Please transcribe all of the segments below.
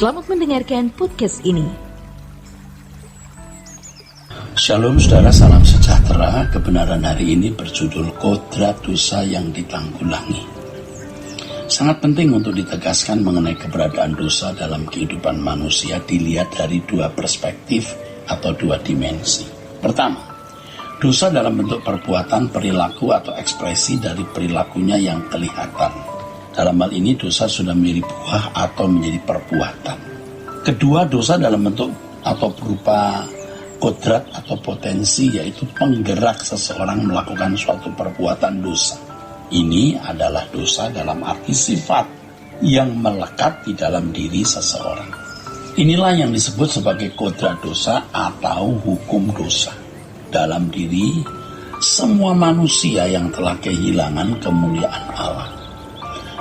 Selamat mendengarkan podcast ini. Shalom saudara, salam sejahtera. Kebenaran hari ini berjudul Kodrat Dosa yang Ditanggulangi. Sangat penting untuk ditegaskan mengenai keberadaan dosa dalam kehidupan manusia dilihat dari dua perspektif atau dua dimensi. Pertama, dosa dalam bentuk perbuatan, perilaku atau ekspresi dari perilakunya yang kelihatan. Dalam hal ini dosa sudah menjadi buah atau menjadi perbuatan. Kedua, dosa dalam bentuk atau berupa kodrat atau potensi, yaitu penggerak seseorang melakukan suatu perbuatan dosa. Ini adalah dosa dalam arti sifat yang melekat di dalam diri seseorang. Inilah yang disebut sebagai kodrat dosa atau hukum dosa dalam diri semua manusia yang telah kehilangan kemuliaan Allah.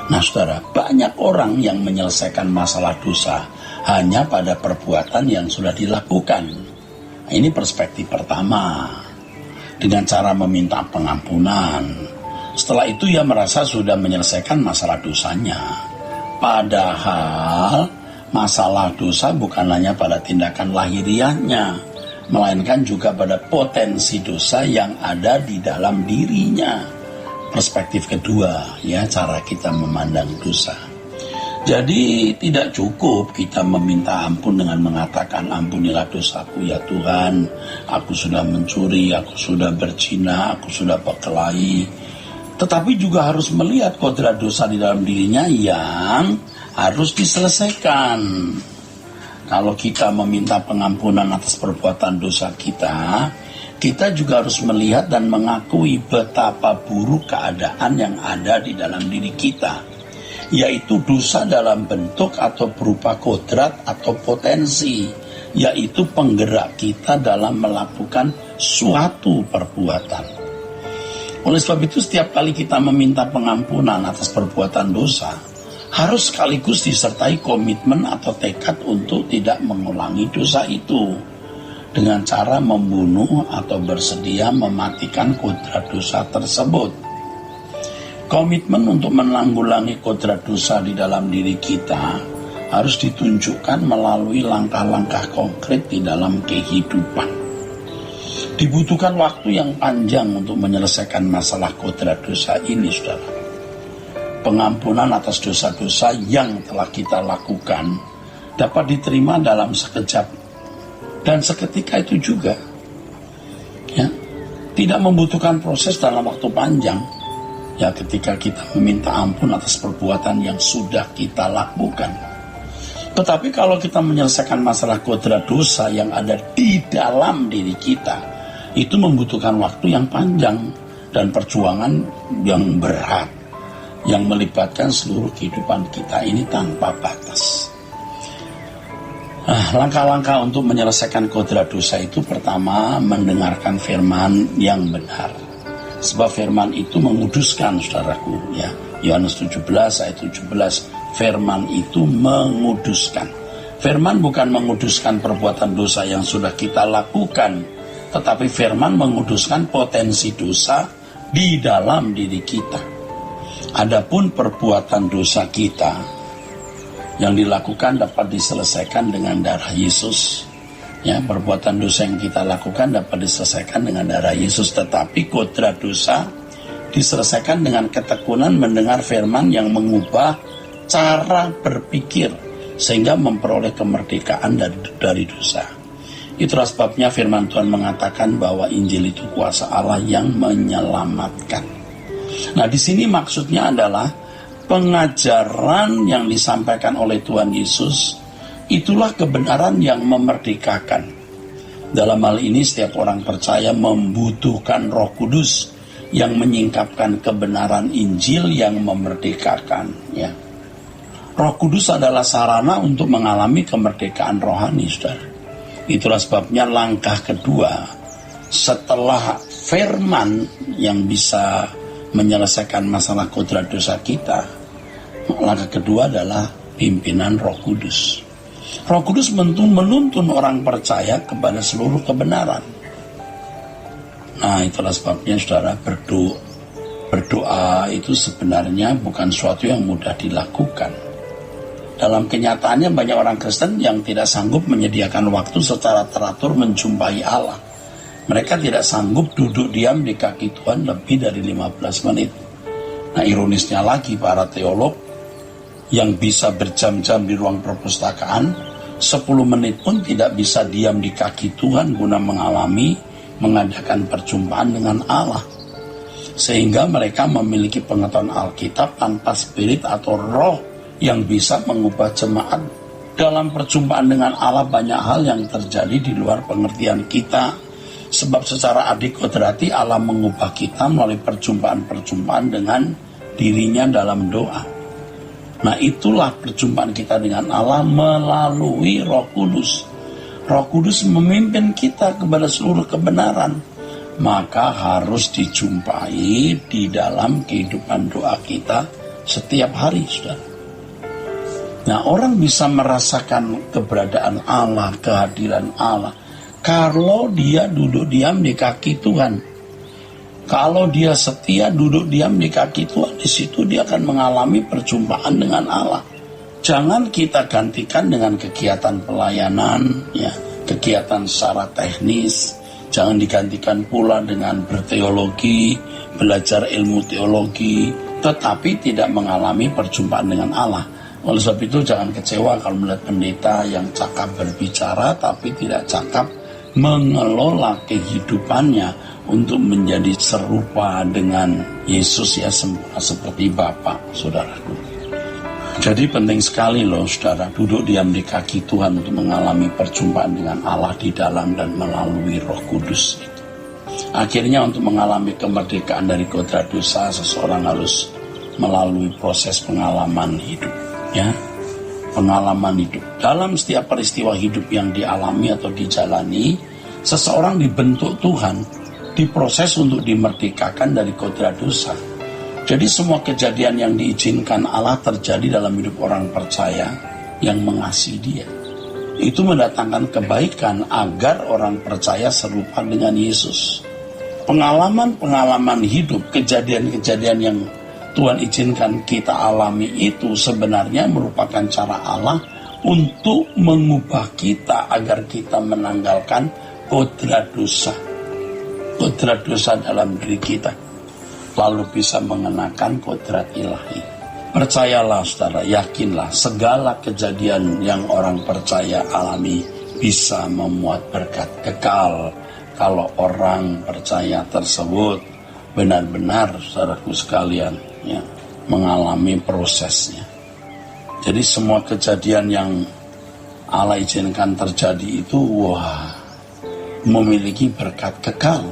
Nah saudara, banyak orang yang menyelesaikan masalah dosa hanya pada perbuatan yang sudah dilakukan. Nah, ini perspektif pertama, dengan cara meminta pengampunan. Setelah itu ia merasa sudah menyelesaikan masalah dosanya. Padahal masalah dosa bukan hanya pada tindakan lahiriahnya, melainkan juga pada potensi dosa yang ada di dalam dirinya. Perspektif kedua, ya, cara kita memandang dosa. Jadi tidak cukup kita meminta ampun dengan mengatakan, ampunilah dosaku ya Tuhan, aku sudah mencuri, aku sudah berzina, aku sudah berkelahi. Tetapi juga harus melihat kodrat dosa di dalam dirinya yang harus diselesaikan. Kalau kita meminta pengampunan atas perbuatan dosa kita juga harus melihat dan mengakui betapa buruk keadaan yang ada di dalam diri kita, yaitu dosa dalam bentuk atau berupa kodrat atau potensi, yaitu penggerak kita dalam melakukan suatu perbuatan. Oleh sebab itu, setiap kali kita meminta pengampunan atas perbuatan dosa, harus sekaligus disertai komitmen atau tekad untuk tidak mengulangi dosa itu, dengan cara membunuh atau bersedia mematikan kodrat dosa tersebut. Komitmen untuk menanggulangi kodrat dosa di dalam diri kita harus ditunjukkan melalui langkah-langkah konkret di dalam kehidupan. Dibutuhkan waktu yang panjang untuk menyelesaikan masalah kodrat dosa ini, saudara. Pengampunan atas dosa-dosa yang telah kita lakukan dapat diterima dalam sekejap dan seketika itu juga, ya, tidak membutuhkan proses dalam waktu panjang. Ya, ketika kita meminta ampun atas perbuatan yang sudah kita lakukan. Tetapi kalau kita menyelesaikan masalah kodrat dosa yang ada di dalam diri kita, itu membutuhkan waktu yang panjang dan perjuangan yang berat, yang melibatkan seluruh kehidupan kita ini tanpa batas. Langkah-langkah untuk menyelesaikan kodrat dosa itu, pertama, mendengarkan firman yang benar. Sebab firman itu menguduskan, saudaraku, ya. Yohanes 17 ayat 17, firman itu menguduskan. Firman bukan menguduskan perbuatan dosa yang sudah kita lakukan, tetapi firman menguduskan potensi dosa di dalam diri kita. Adapun perbuatan dosa kita yang dilakukan dapat diselesaikan dengan darah Yesus. Ya, perbuatan dosa yang kita lakukan dapat diselesaikan dengan darah Yesus, tetapi kodrat dosa diselesaikan dengan ketekunan mendengar firman yang mengubah cara berpikir sehingga memperoleh kemerdekaan dari dosa. Itulah sebabnya firman Tuhan mengatakan bahwa Injil itu kuasa Allah yang menyelamatkan. Nah, di sini maksudnya adalah pengajaran yang disampaikan oleh Tuhan Yesus, itulah kebenaran yang memerdekakan. Dalam hal ini setiap orang percaya membutuhkan Roh Kudus yang menyingkapkan kebenaran Injil yang memerdekakan. Ya. Roh Kudus adalah sarana untuk mengalami kemerdekaan rohani, saudara. Itulah sebabnya langkah kedua setelah firman yang bisa menyelesaikan masalah kodrat dosa kita, langkah kedua adalah pimpinan Roh Kudus. Roh Kudus menuntun orang percaya kepada seluruh kebenaran. Nah, itulah sebabnya saudara, berdoa itu sebenarnya bukan suatu yang mudah dilakukan. Dalam kenyataannya banyak orang Kristen yang tidak sanggup menyediakan waktu secara teratur menjumpai Allah. Mereka tidak sanggup duduk diam di kaki Tuhan lebih dari 15 menit. Nah, ironisnya lagi, para teolog yang bisa berjam-jam di ruang perpustakaan, 10 menit pun tidak bisa diam di kaki Tuhan guna mengadakan perjumpaan dengan Allah. Sehingga mereka memiliki pengetahuan Alkitab tanpa spirit atau roh yang bisa mengubah jemaat. Dalam perjumpaan dengan Allah banyak hal yang terjadi di luar pengertian kita. Sebab secara adikodrati Allah mengubah kita melalui perjumpaan-perjumpaan dengan dirinya dalam doa. Nah, itulah perjumpaan kita dengan Allah melalui Roh Kudus. Roh Kudus memimpin kita kepada seluruh kebenaran. Maka harus dijumpai di dalam kehidupan doa kita setiap hari, saudara. Nah, orang bisa merasakan keberadaan Allah, kehadiran Allah, kalau dia duduk diam di kaki Tuhan. Kalau dia setia duduk diam di kaki Tuhan, di situ dia akan mengalami perjumpaan dengan Allah. Jangan kita gantikan dengan kegiatan pelayanan, ya, kegiatan secara teknis. Jangan digantikan pula dengan berteologi, belajar ilmu teologi, tetapi tidak mengalami perjumpaan dengan Allah. Oleh sebab itu jangan kecewa kalau melihat pendeta yang cakap berbicara tapi tidak cakap mengelola kehidupannya untuk menjadi serupa dengan Yesus, ya, sempurna seperti Bapa, saudaraku. Jadi penting sekali loh, saudara, duduk diam di kaki Tuhan untuk mengalami perjumpaan dengan Allah di dalam dan melalui Roh Kudus itu. Akhirnya untuk mengalami kemerdekaan dari kodrat dosa, seseorang harus melalui proses pengalaman hidup. Ya, pengalaman hidup. Dalam setiap peristiwa hidup yang dialami atau dijalani, seseorang dibentuk Tuhan, diproses untuk dimerdekakan dari kodrat dosa. Jadi semua kejadian yang diizinkan Allah terjadi dalam hidup orang percaya yang mengasihi Dia. Itu mendatangkan kebaikan agar orang percaya serupa dengan Yesus. Pengalaman-pengalaman hidup, kejadian-kejadian yang Tuhan izinkan kita alami itu sebenarnya merupakan cara Allah untuk mengubah kita agar kita menanggalkan kodrat dosa. Kodrat dosa dalam diri kita. Lalu bisa mengenakan kodrat ilahi. Percayalah, saudara, yakinlah, segala kejadian yang orang percaya alami bisa memuat berkat kekal kalau orang percaya tersebut benar-benar, saudaraku sekalian, ya, mengalami prosesnya. Jadi semua kejadian yang Allah izinkan terjadi itu, wah, memiliki berkat kekal.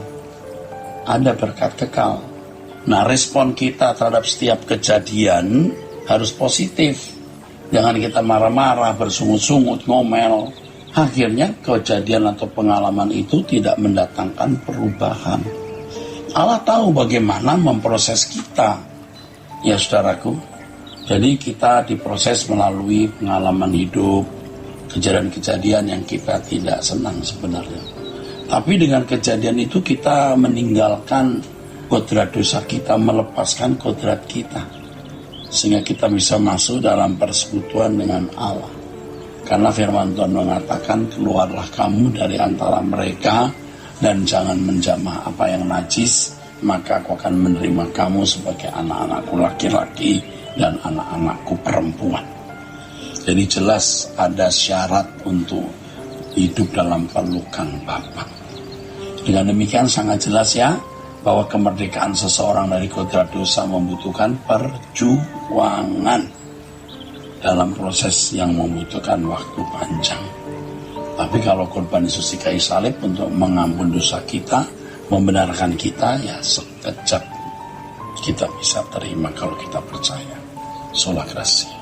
Ada berkat kekal. Nah, respon kita terhadap setiap kejadian harus positif. Jangan kita marah-marah, bersungut-sungut, ngomel. Akhirnya kejadian atau pengalaman itu tidak mendatangkan perubahan. Allah tahu bagaimana memproses kita. Ya, saudaraku. Jadi kita diproses melalui pengalaman hidup, kejadian-kejadian yang kita tidak senang sebenarnya. Tapi dengan kejadian itu kita meninggalkan kodrat dosa kita, melepaskan kodrat kita, sehingga kita bisa masuk dalam persekutuan dengan Allah. Karena firman Tuhan mengatakan, keluarlah kamu dari antara mereka dan jangan menjamah apa yang najis, maka aku akan menerima kamu sebagai anak-anakku laki-laki dan anak-anakku perempuan. Jadi jelas ada syarat untuk hidup dalam pelukan Bapa. Dengan demikian sangat jelas, ya, bahwa kemerdekaan seseorang dari kodrat dosa membutuhkan perjuangan dalam proses yang membutuhkan waktu panjang. Tapi kalau korban Yesus di kayu salib untuk mengampun dosa kita, membenarkan kita, ya sekejap kita bisa terima kalau kita percaya. Sola Gracia.